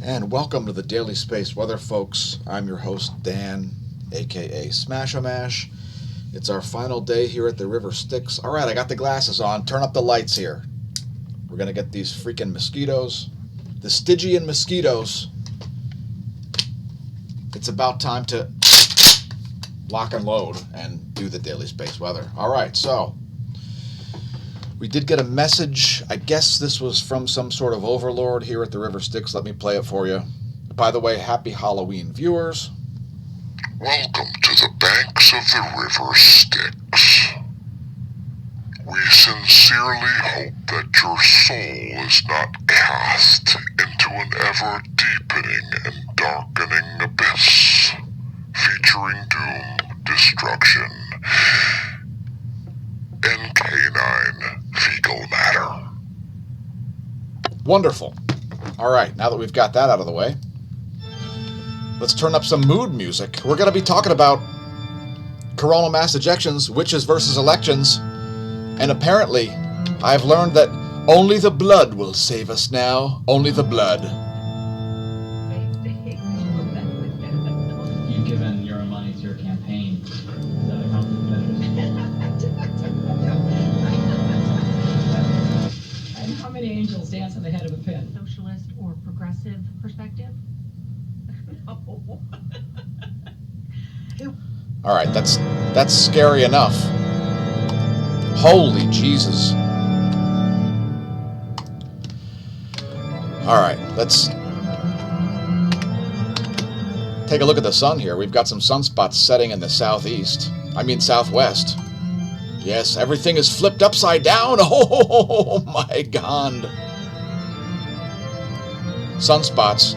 And welcome to the Daily Space Weather, folks. I'm your host, Dan, aka smAsho. It's our final day here at the River Styx. All right, I got the glasses on. Turn up the lights here. We're going to get these freaking mosquitoes, the Stygian mosquitoes. It's about time to lock and load and do the Daily Space Weather. All right, so we did get a message. I guess this was from some sort of overlord here at the River Styx. Let me play it for you. By the way, happy Halloween, viewers. Welcome to the banks of the River Styx. We sincerely hope that your soul is not cast into an ever-deepening and darkening abyss, featuring doom, destruction, and canine fecal matter. Wonderful. All right, now that we've got that out of the way, let's turn up some mood music. We're going to be talking about coronal mass ejections, witches versus elections, and apparently I've learned that only the blood will save us now. Only the blood. You've given your own money to your campaign. Is that a conflict of interest? And how many angels dance on the head of a pin? Socialist or progressive perspective? All right, that's scary enough. Holy Jesus. All right, let's take a look at the sun here. We've got some sunspots setting in the southwest. Yes, everything is flipped upside down. Oh my God. Sunspots.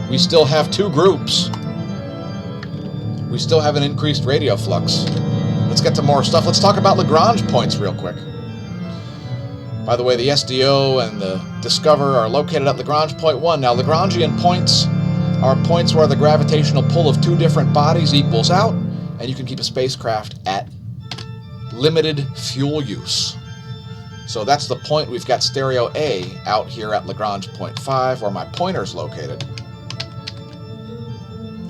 We still have two groups. We still have an increased radio flux. Let's get to more stuff. Let's talk about Lagrange points real quick. By the way, the SDO and the Discover are located at Lagrange point 1. Now, Lagrangian points are points where the gravitational pull of two different bodies equals out, and you can keep a spacecraft at limited fuel use. So that's the point. We've got stereo A out here at Lagrange point 5, where my pointer's located.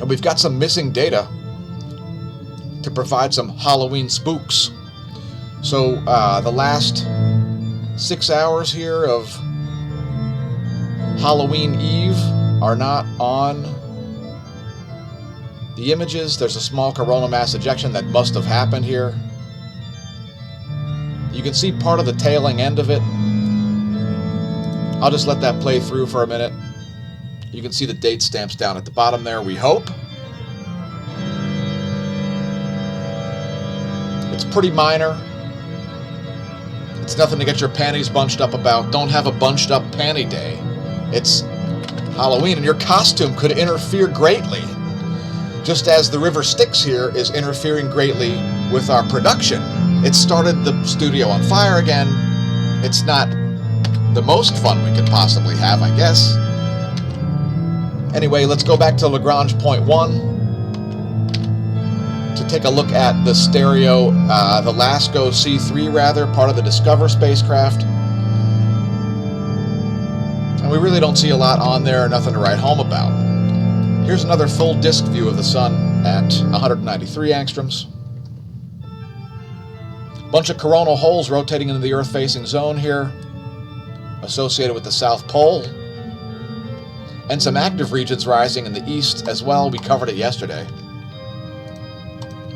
And we've got some missing data to provide some Halloween spooks. So the last 6 hours here of Halloween Eve are not on the images. There's a small coronal mass ejection that must have happened here. You can see part of the tailing end of it. I'll just let that play through for a minute. You can see the date stamps down at the bottom there, we hope. It's pretty minor. It's nothing to get your panties bunched up about. Don't have a bunched up panty day. It's Halloween and your costume could interfere greatly. Just as the River Styx here is interfering greatly with our production. It started the studio on fire again. It's not the most fun we could possibly have, I guess. Anyway, let's go back to Lagrange point 1 to take a look at the stereo, the LASCO C3 rather, part of the Discover spacecraft. And we really don't see a lot on there, nothing to write home about. Here's another full disk view of the sun at 193 angstroms. Bunch of coronal holes rotating into the Earth-facing zone here, associated with the South Pole. And some active regions rising in the east as well. We covered it yesterday.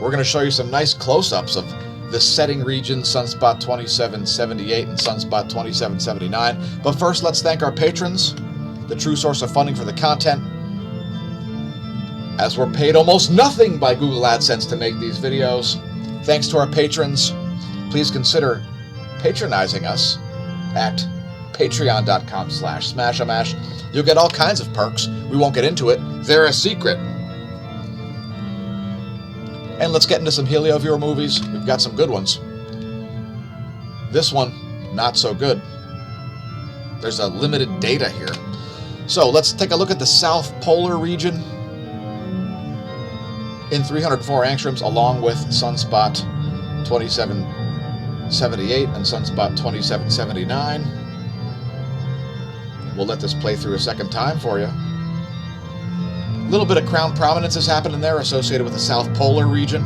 We're going to show you some nice close-ups of the setting region, sunspot 2778 and sunspot 2779. But first, let's thank our patrons, the true source of funding for the content. As we're paid almost nothing by Google AdSense to make these videos, thanks to our patrons, please consider patronizing us at patreon.com/smAsho. You'll get all kinds of perks. We won't get into it. They're a secret. And let's get into some HelioViewer movies. We've got some good ones. This one, not so good. There's a limited data here. So let's take a look at the South Polar region in 304 angstroms, along with sunspot 2778 and sunspot 2779. We'll let this play through a second time for you. A little bit of crown prominence is happening there associated with the South Polar region.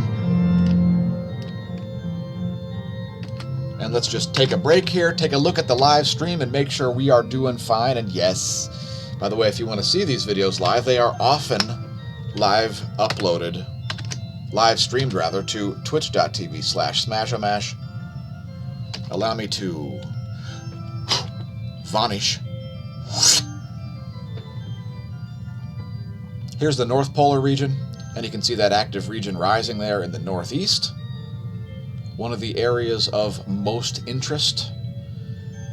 And let's just take a break here, take a look at the live stream and make sure we are doing fine. And yes, by the way, if you want to see these videos live, they are often live uploaded, live streamed rather, to twitch.tv/smAsho. Allow me to vanish. Here's the North Polar region, and you can see that active region rising there in the northeast. One of the areas of most interest.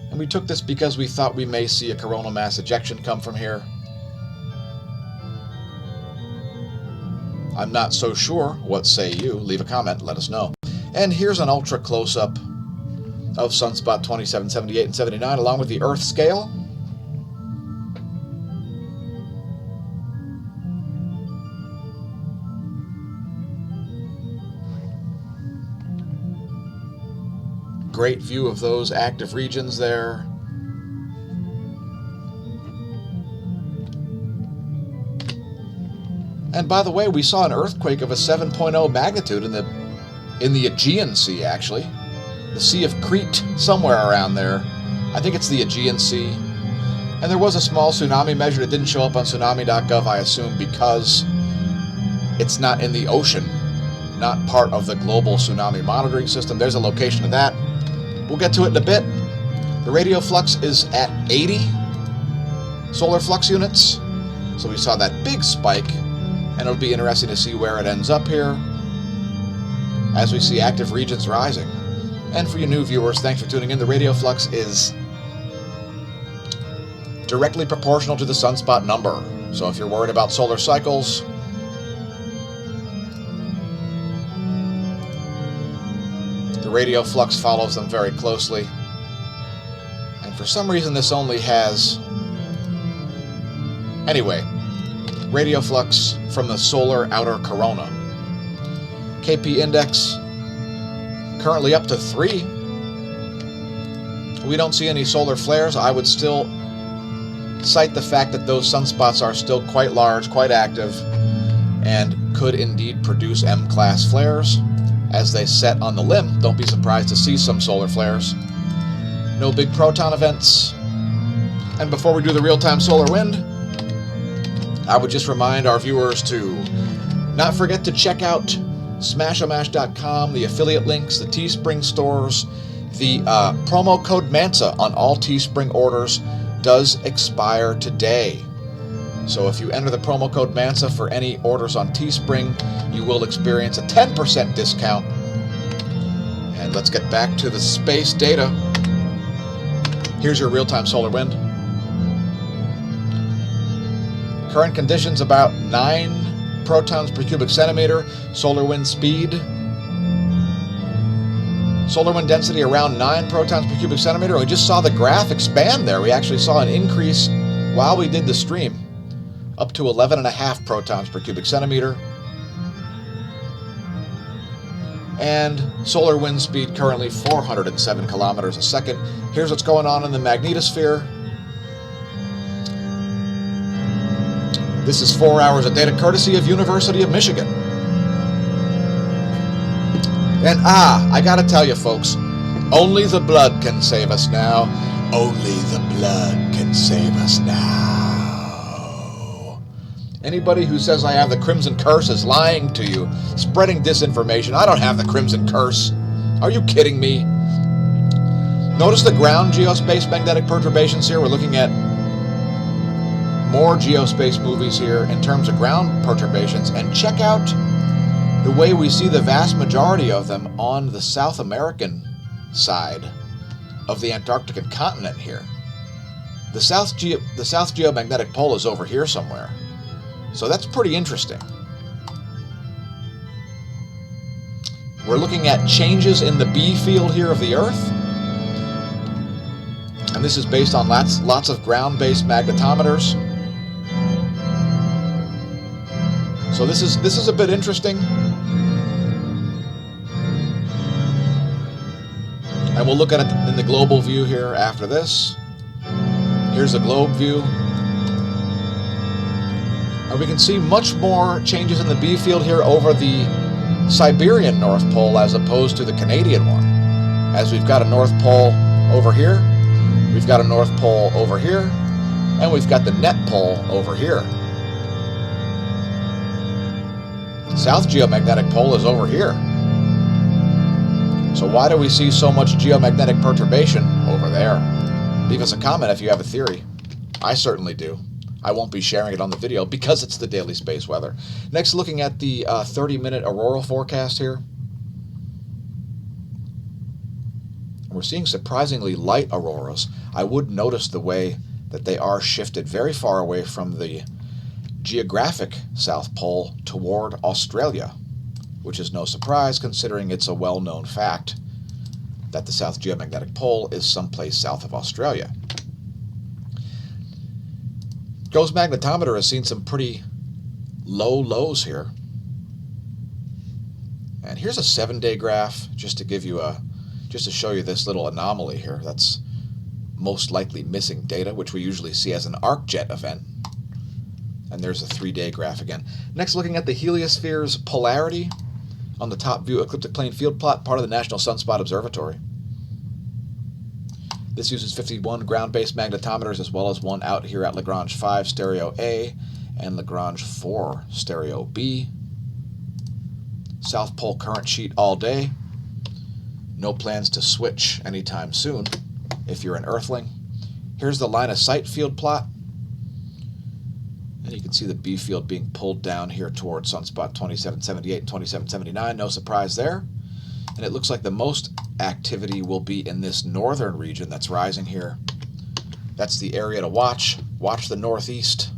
And we took this because we thought we may see a coronal mass ejection come from here. I'm not so sure. What say you? Leave a comment, let us know. And here's an ultra close-up of sunspot 27, 78, and 79 along with the Earth scale. Great view of those active regions there. And by the way, we saw an earthquake of a 7.0 magnitude in the Aegean Sea, actually. The Sea of Crete, somewhere around there. I think it's the Aegean Sea. And there was a small tsunami measured. It didn't show up on tsunami.gov, I assume, because it's not in the ocean, not part of the global tsunami monitoring system. There's a location of that. We'll get to it in a bit. The radio flux is at 80 solar flux units. So we saw that big spike, and it'll be interesting to see where it ends up here as we see active regions rising. And for you new viewers, thanks for tuning in. The radio flux is directly proportional to the sunspot number. So if you're worried about solar cycles, the radio flux follows them very closely. And for some reason this only has... Anyway, radio flux from the solar outer corona. KP index currently up to 3. We don't see any solar flares. I would still cite the fact that those sunspots are still quite large, quite active, and could indeed produce M-class flares. As they set on the limb, don't be surprised to see some solar flares. No big proton events. And before we do the real-time solar wind, I would just remind our viewers to not forget to check out smAshomash.com, the affiliate links, the Teespring stores. The promo code MANSA on all Teespring orders does expire today. So if you enter the promo code MANSA for any orders on Teespring, you will experience a 10% discount. And let's get back to the space data. Here's your real-time solar wind. Current conditions about 9 protons per cubic centimeter. Solar wind speed. Solar wind density around 9 protons per cubic centimeter. We just saw the graph expand there. We actually saw an increase while we did the stream, up to 11.5 protons per cubic centimeter. And solar wind speed currently 407 kilometers a second. Here's what's going on in the magnetosphere. This is 4 hours of data courtesy of University of Michigan. And I gotta tell you folks, only the blood can save us now. Only the blood can save us now. Anybody who says I have the Crimson Curse is lying to you, spreading disinformation. I don't have the Crimson Curse. Are you kidding me? Notice the ground geospace magnetic perturbations here. We're looking at more geospace movies here in terms of ground perturbations. And check out the way we see the vast majority of them on the South American side of the Antarctic continent here. The South Geomagnetic Pole is over here somewhere. So that's pretty interesting. We're looking at changes in the B field here of the Earth. And this is based on lots of ground-based magnetometers. So this is a bit interesting. And we'll look at it in the global view here after this. Here's a globe view. And we can see much more changes in the B field here over the Siberian North Pole as opposed to the Canadian one. As we've got a North Pole over here, we've got a North Pole over here, and we've got the net pole over here. South geomagnetic pole is over here. So why do we see so much geomagnetic perturbation over there? Leave us a comment if you have a theory. I certainly do. I won't be sharing it on the video because it's the daily space weather. Next, looking at the 30-minute auroral forecast here. We're seeing surprisingly light auroras. I would notice the way that they are shifted very far away from the geographic South Pole toward Australia, which is no surprise considering it's a well-known fact that the South Geomagnetic Pole is someplace south of Australia. Ghost magnetometer has seen some pretty low lows here. And here's a 7-day graph just to give you just to show you this little anomaly here that's most likely missing data, which we usually see as an arcjet event. And there's a 3-day graph again. Next, looking at the heliosphere's polarity on the top view ecliptic plane field plot, part of the National Sunspot Observatory. This uses 51 ground-based magnetometers as well as one out here at Lagrange 5 stereo A and Lagrange 4 stereo B. South Pole current sheet all day. No plans to switch anytime soon if you're an Earthling. Here's the line of sight field plot. And you can see the B field being pulled down here towards sunspot 2778 and 2779. No surprise there. And it looks like the most activity will be in this northern region that's rising here. That's the area to watch. Watch the northeast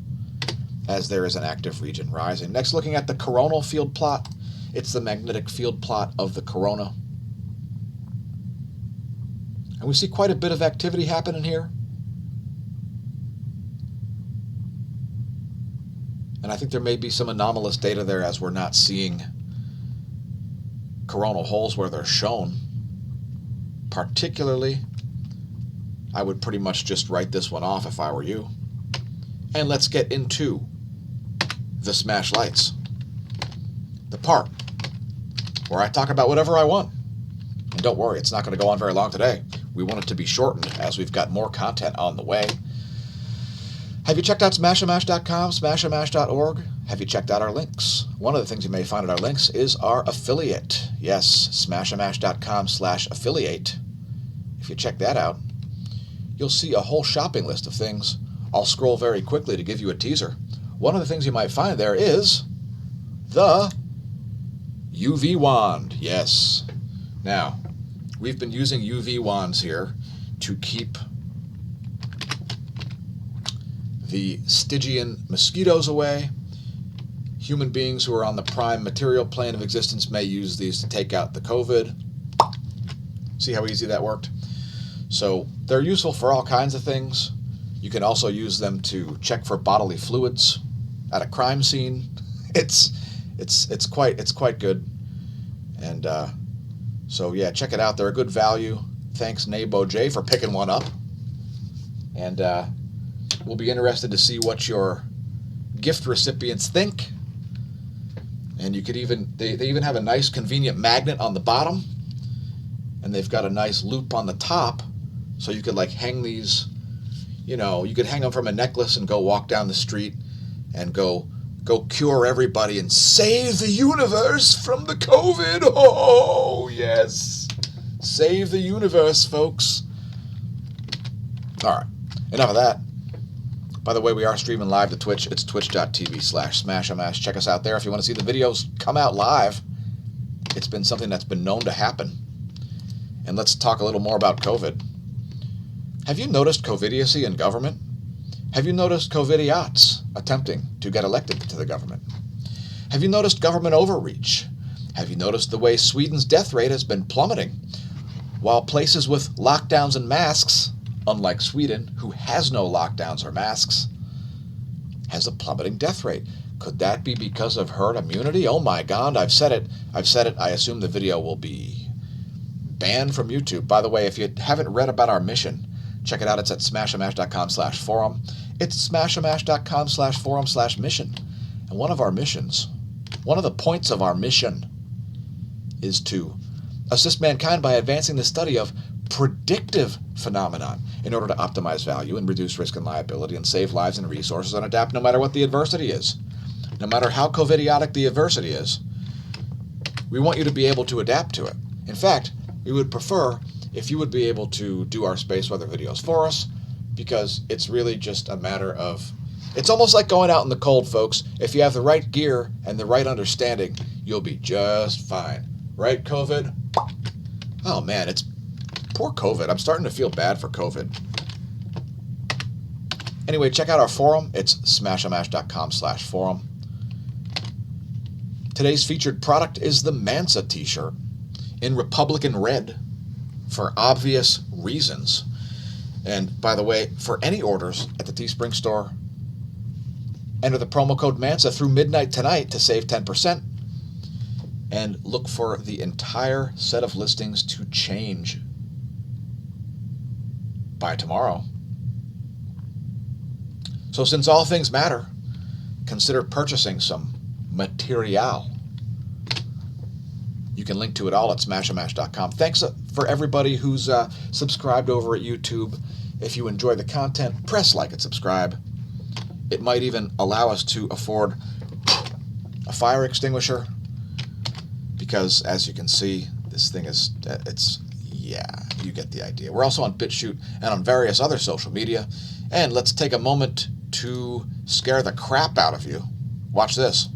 as there is an active region rising. Next, looking at the coronal field plot. It's the magnetic field plot of the corona. And we see quite a bit of activity happening here. And I think there may be some anomalous data there as we're not seeing coronal holes where they're shown. Particularly, I would pretty much just write this one off if I were you. And let's get into the Smash Lights. The part where I talk about whatever I want. And don't worry, it's not going to go on very long today. We want it to be shortened as we've got more content on the way. Have you checked out smAsho.com, smashamash.org? Have you checked out our links? One of the things you may find at our links is our affiliate. Yes, smashamash.com/affiliate. If you check that out, you'll see a whole shopping list of things. I'll scroll very quickly to give you a teaser. One of the things you might find there is the UV wand. Yes. Now, we've been using UV wands here to keep the Stygian mosquitoes away. Human beings who are on the prime material plane of existence may use these to take out the COVID. See how easy that worked? So they're useful for all kinds of things. You can also use them to check for bodily fluids at a crime scene. It's quite good. And so yeah, check it out. They're a good value. Thanks Nabo J for picking one up. And we'll be interested to see what your gift recipients think. And you could even, they even have a nice convenient magnet on the bottom. And they've got a nice loop on the top. So you could like hang these, you know, you could hang them from a necklace and go walk down the street and go cure everybody and save the universe from the COVID. Oh, yes. Save the universe, folks. All right. Enough of that. By the way, we are streaming live to Twitch. It's twitch.tv/smashamash. Check us out there if you want to see the videos come out live. It's been something that's been known to happen. And let's talk a little more about COVID. Have you noticed COVIDiocy in government? Have you noticed COVIDiots attempting to get elected to the government? Have you noticed government overreach? Have you noticed the way Sweden's death rate has been plummeting? While places with lockdowns and masks, unlike Sweden, who has no lockdowns or masks, has a plummeting death rate. Could that be because of herd immunity? Oh my God, I've said it. I assume the video will be banned from YouTube. By the way, if you haven't read about our mission, Check it out. It's at smashamash.com/forum. It's smashamash.com/forum/mission. And one of the points of our mission is to assist mankind by advancing the study of predictive phenomenon in order to optimize value and reduce risk and liability and save lives and resources and adapt no matter what the adversity is. No matter how COVIDiotic the adversity is, we want you to be able to adapt to it. In fact, we would prefer if you would be able to do our space weather videos for us, because it's really just a matter of, it's almost like going out in the cold, folks. If you have the right gear and the right understanding, you'll be just fine. Right, COVID? Oh man, it's poor COVID. I'm starting to feel bad for COVID. Anyway, check out our forum. It's smashamash.com/forum. Today's featured product is the Mansa t-shirt in Republican red for obvious reasons. And by the way, for any orders at the Teespring store, enter the promo code MANSA through midnight tonight to save 10%. And look for the entire set of listings to change by tomorrow. So since all things matter, consider purchasing some material. You can link to it all at smashamash.com. Thanks for everybody who's subscribed over at YouTube. If you enjoy the content, press like and subscribe. It might even allow us to afford a fire extinguisher, because as you can see, this thing is, yeah, you get the idea. We're also on BitChute and on various other social media. And let's take a moment to scare the crap out of you. Watch this.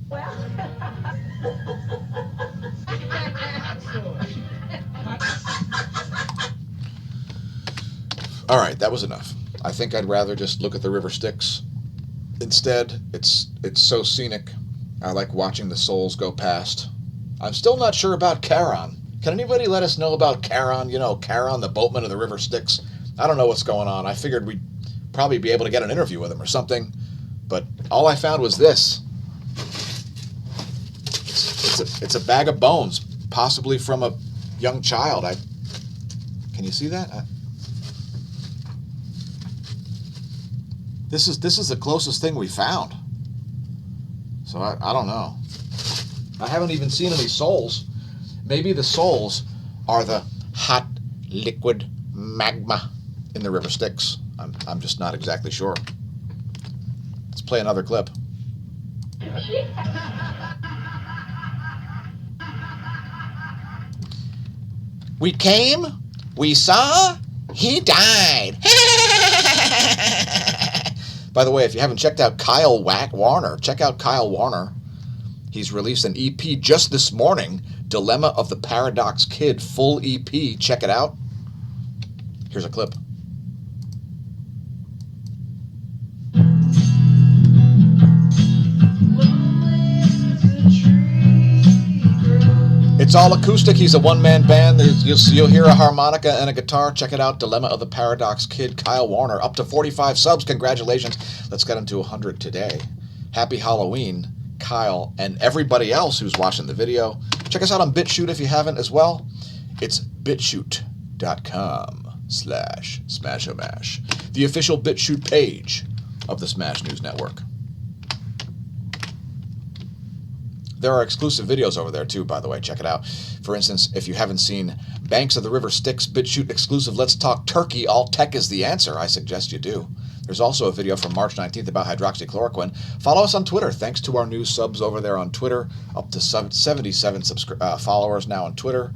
All right, that was enough. I think I'd rather just look at the river Styx. Instead, it's so scenic. I like watching the souls go past. I'm still not sure about Charon. Can anybody let us know about Charon? You know, Charon, the boatman of the river Styx. I don't know what's going on. I figured we'd probably be able to get an interview with him or something, but all I found was this. It's a bag of bones, possibly from a young child. Can you see that? This is the closest thing we found. So I don't know. I haven't even seen any souls. Maybe the souls are the hot liquid magma in the river Styx. I'm just not exactly sure. Let's play another clip. We came, we saw, he died. By the way, if you haven't checked out Kyle Warner, check out Kyle Warner. He's released an EP just this morning, Dilemma of the Paradox Kid, full EP. Check it out. Here's a clip. It's all acoustic. He's a one-man band. You'll hear a harmonica and a guitar. Check it out. Dilemma of the Paradox Kid, Kyle Warner. Up to 45 subs. Congratulations. Let's get into 100 today. Happy Halloween, Kyle, and everybody else who's watching the video. Check us out on BitChute if you haven't as well. It's bitchute.com/SmashOmash, the official BitChute page of the Smash News Network. There are exclusive videos over there too, by the way. Check it out. For instance, if you haven't seen Banks of the River Styx BitChute exclusive Let's Talk Turkey, All Tech is the Answer, I suggest you do. There's also a video from March 19th about hydroxychloroquine. Follow us on Twitter. Thanks to our new subs over there on Twitter. Up to 77 followers now on Twitter.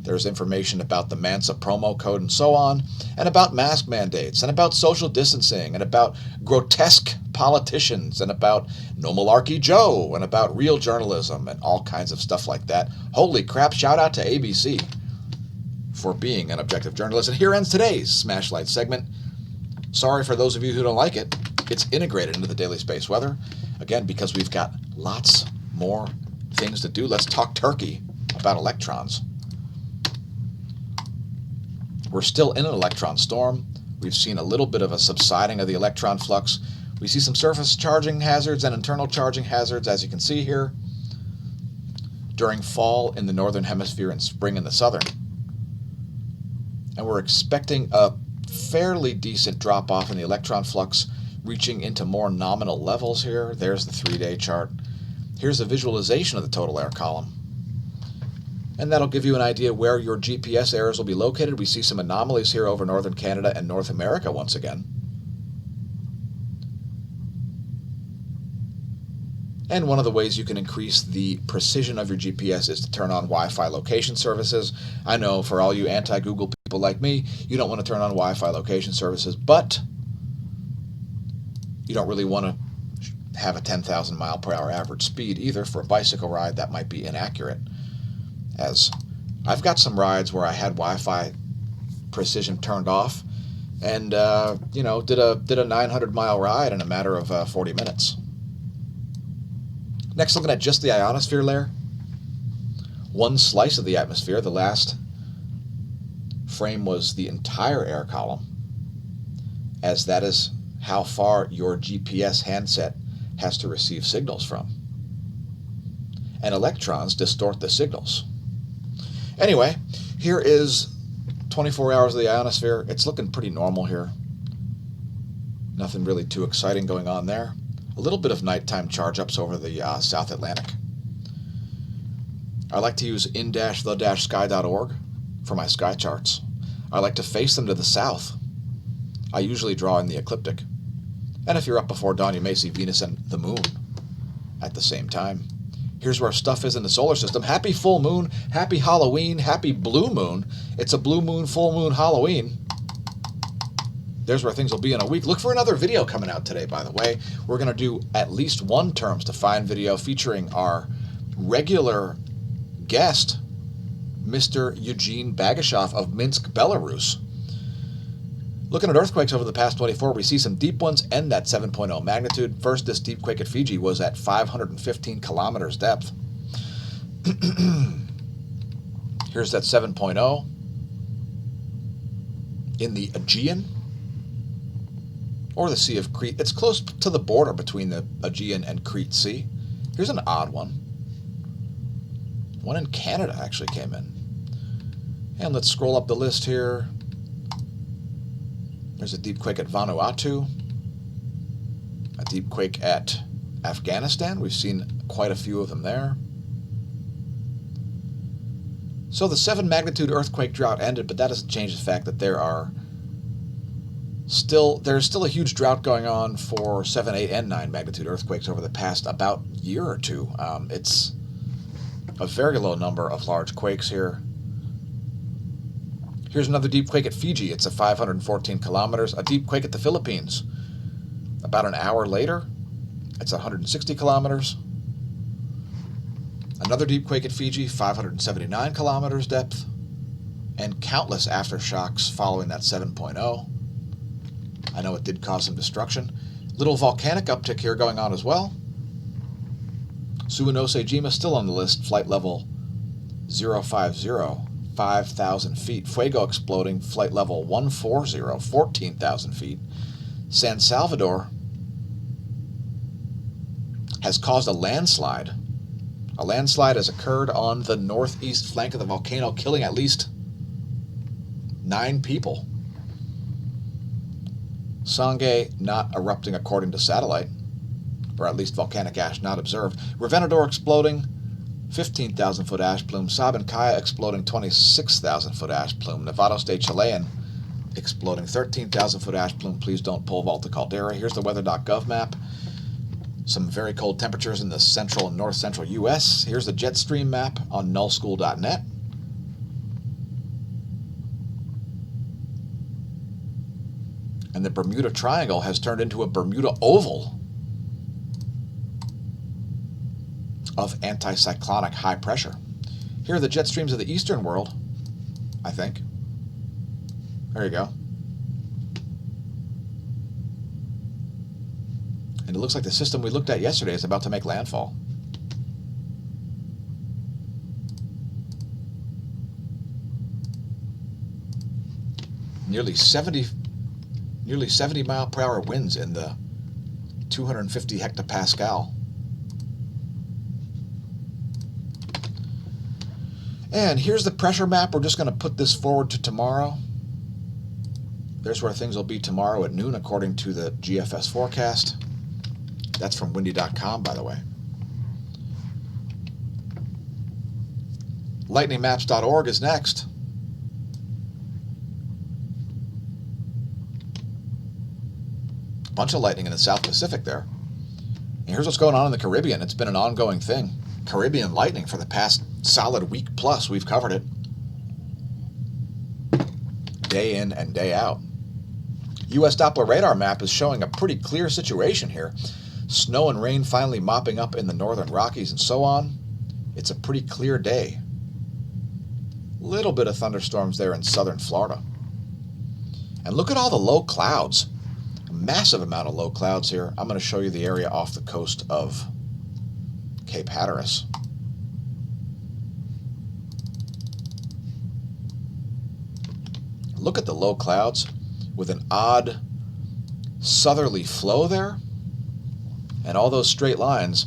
There's information about the Mansa promo code and so on, and about mask mandates, and about social distancing, and about grotesque politicians, and about No Malarkey Joe, and about real journalism, and all kinds of stuff like that. Holy crap, shout out to ABC for being an objective journalist. And here ends today's Smash Light segment. Sorry for those of you who don't like it. It's integrated into the Daily Space Weather. Again, because we've got lots more things to do. Let's talk turkey about electrons. We're still in an electron storm. We've seen a little bit of a subsiding of the electron flux. We see some surface charging hazards and internal charging hazards, as you can see here, during fall in the northern hemisphere and spring in the southern. And we're expecting a fairly decent drop-off in the electron flux, reaching into more nominal levels here. There's the 3-day chart. Here's a visualization of the total air column. And that'll give you an idea where your GPS errors will be located. We see some anomalies here over northern Canada and North America once again. And one of the ways you can increase the precision of your GPS is to turn on Wi-Fi location services. I know for all you anti-Google people like me, you don't want to turn on Wi-Fi location services, but you don't really want to have a 10,000 mile per hour average speed either. For a bicycle ride, that might be inaccurate. As I've got some rides where I had Wi-Fi precision turned off and, did a 900 mile ride in a matter of 40 minutes. Next, looking at just the ionosphere layer. One slice of the atmosphere, the last frame was the entire air column, as that is how far your GPS handset has to receive signals from. And electrons distort the signals. Anyway, here is 24 hours of the ionosphere. It's looking pretty normal here. Nothing really too exciting going on there. A little bit of nighttime charge-ups over the South Atlantic. I like to use in-the-sky.org for my sky charts. I like to face them to the south. I usually draw in the ecliptic. And if you're up before dawn, you may see Venus and the moon at the same time. Here's where stuff is in the solar system. Happy full moon, happy Halloween, happy blue moon. It's a blue moon, full moon, Halloween. There's where things will be in a week. Look for another video coming out today, by the way. We're going to do at least one Terms Defined video featuring our regular guest, Mr. Eugene Bagashoff of Minsk, Belarus. Looking at earthquakes over the past 24, we see some deep ones and that 7.0 magnitude. First, this deep quake at Fiji was at 515 kilometers depth. Here's that 7.0 in the Aegean, or the Sea of Crete. It's close to the border between the Aegean and Crete Sea. Here's an odd one. One in Canada actually came in. And let's scroll up the list here. There's a deep quake at Vanuatu. A deep quake at Afghanistan. We've seen quite a few of them there. So the 7 magnitude earthquake drought ended, but that doesn't change the fact that there's still a huge drought going on for 7, 8, and 9 magnitude earthquakes over the past about year or two. It's a very low number of large quakes here. Here's another deep quake at Fiji. It's at 514 kilometers. A deep quake at the Philippines. About an hour later, it's 160 kilometers. Another deep quake at Fiji, 579 kilometers depth. And countless aftershocks following that 7.0. I know it did cause some destruction. Little volcanic uptick here going on as well. Suwanosejima still on the list, flight level 050, 5,000 feet. Fuego exploding, flight level 140, 14,000 feet. San Salvador has caused a landslide. A landslide has occurred on the northeast flank of the volcano, killing at least 9 people. Sangay not erupting according to satellite, or at least volcanic ash not observed. Revenador exploding, 15,000 foot ash plume. Sabancaya exploding, 26,000 foot ash plume. Nevados de Chilean exploding, 13,000 foot ash plume. Please don't pole vault the caldera. Here's the weather.gov map. Some very cold temperatures in the central and north central U.S. Here's the jet stream map on nullschool.net. And the Bermuda Triangle has turned into a Bermuda Oval of anticyclonic high pressure. Here are the jet streams of the eastern world, I think. There you go. And it looks like the system we looked at yesterday is about to make landfall. Nearly 70 mile per hour winds in the 250 hectopascal. And here's the pressure map. We're just going to put this forward to tomorrow. There's where things will be tomorrow at noon according to the GFS forecast. That's from windy.com, by the way. Lightningmaps.org is next. Bunch of lightning in the South Pacific there. And here's what's going on in the Caribbean. It's been an ongoing thing. Caribbean lightning for the past solid week plus. We've covered it. Day in and day out. U.S. Doppler radar map is showing a pretty clear situation here. Snow and rain finally mopping up in the northern Rockies and so on. It's a pretty clear day. Little bit of thunderstorms there in southern Florida. And look at all the low clouds. A massive amount of low clouds here. I'm going to show you the area off the coast of Cape Hatteras. Look at the low clouds with an odd southerly flow there. And all those straight lines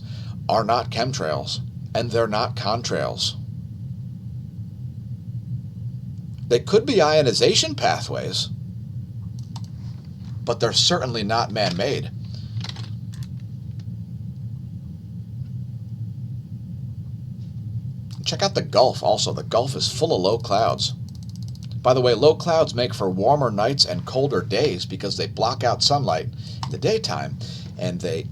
are not chemtrails, and they're not contrails. They could be ionization pathways, but they're certainly not man-made. Check out the Gulf also. The Gulf is full of low clouds. By the way, low clouds make for warmer nights and colder days because they block out sunlight in the daytime, and they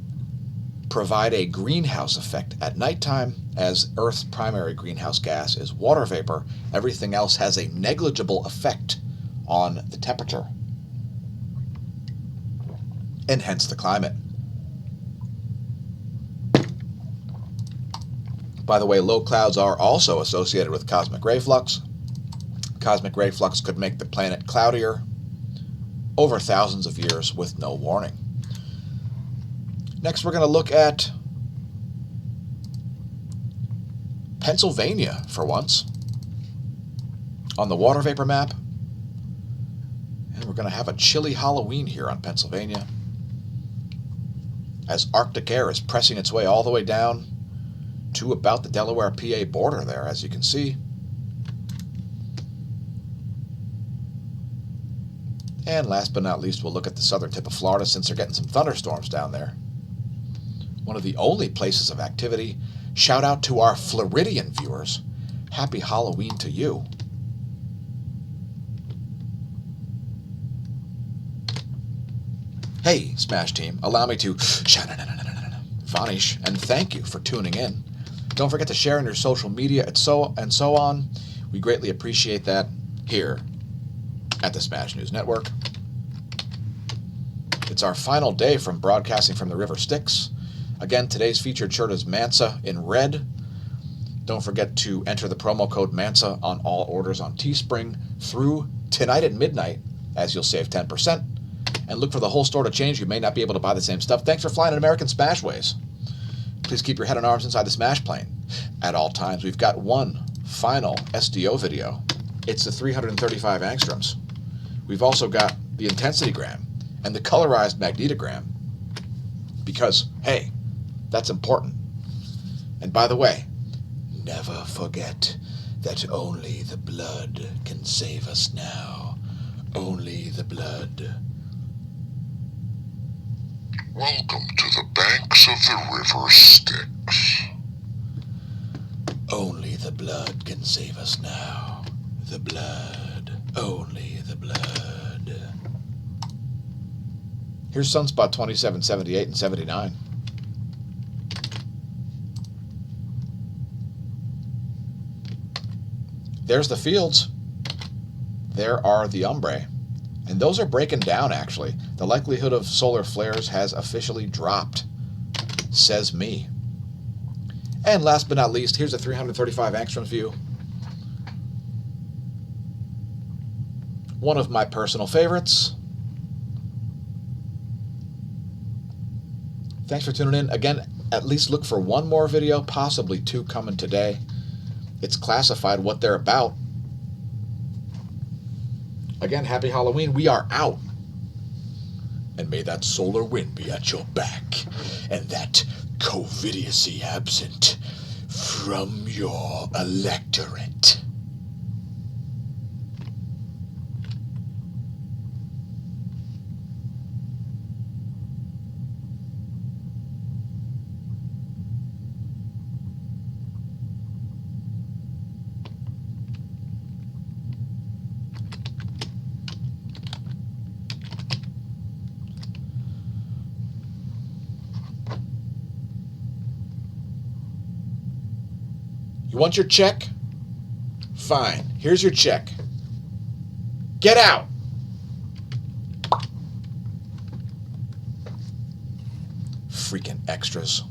provide a greenhouse effect at nighttime. As Earth's primary greenhouse gas is water vapor, everything else has a negligible effect on the temperature, and hence the climate. By the way, low clouds are also associated with cosmic ray flux. Cosmic ray flux could make the planet cloudier over thousands of years with no warning. Next, we're going to look at Pennsylvania for once on the water vapor map. And we're going to have a chilly Halloween here on Pennsylvania as Arctic air is pressing its way all the way down to about the Delaware-PA border there, as you can see. And last but not least, we'll look at the southern tip of Florida since they're getting some thunderstorms down there. One of the only places of activity. Shout out to our Floridian viewers. Happy Halloween to you. Hey, Smash Team, allow me to vanish and thank you for tuning in. Don't forget to share on your social media and so on. We greatly appreciate that here at the Smash News Network. It's our final day from broadcasting from the River Styx. Again, today's featured shirt is Mansa in red. Don't forget to enter the promo code Mansa on all orders on Teespring through tonight at midnight, as you'll save 10%. And look for the whole store to change. You may not be able to buy the same stuff. Thanks for flying in American Smashways. Please keep your head and arms inside the Smash plane at all times. We've got one final SDO video. It's the 335 angstroms. We've also got the intensitygram and the colorized magnetogram because, hey, that's important. And by the way, never forget that only the blood can save us now. Only the blood. Welcome to the banks of the River Styx. Only the blood can save us now. The blood. Only the blood. Here's Sunspot 27, 78, and 79. There's the fields. There are the umbrae. And those are breaking down, actually. The likelihood of solar flares has officially dropped, says me. And last but not least, here's a 335 angstroms view. One of my personal favorites. Thanks for tuning in. Again, at least look for one more video, possibly two coming today. It's classified what they're about. Again, happy Halloween. We are out. And may that solar wind be at your back, and that covidiousy absent from your electorate. You want your check? Fine. Here's your check. Get out! Freaking extras.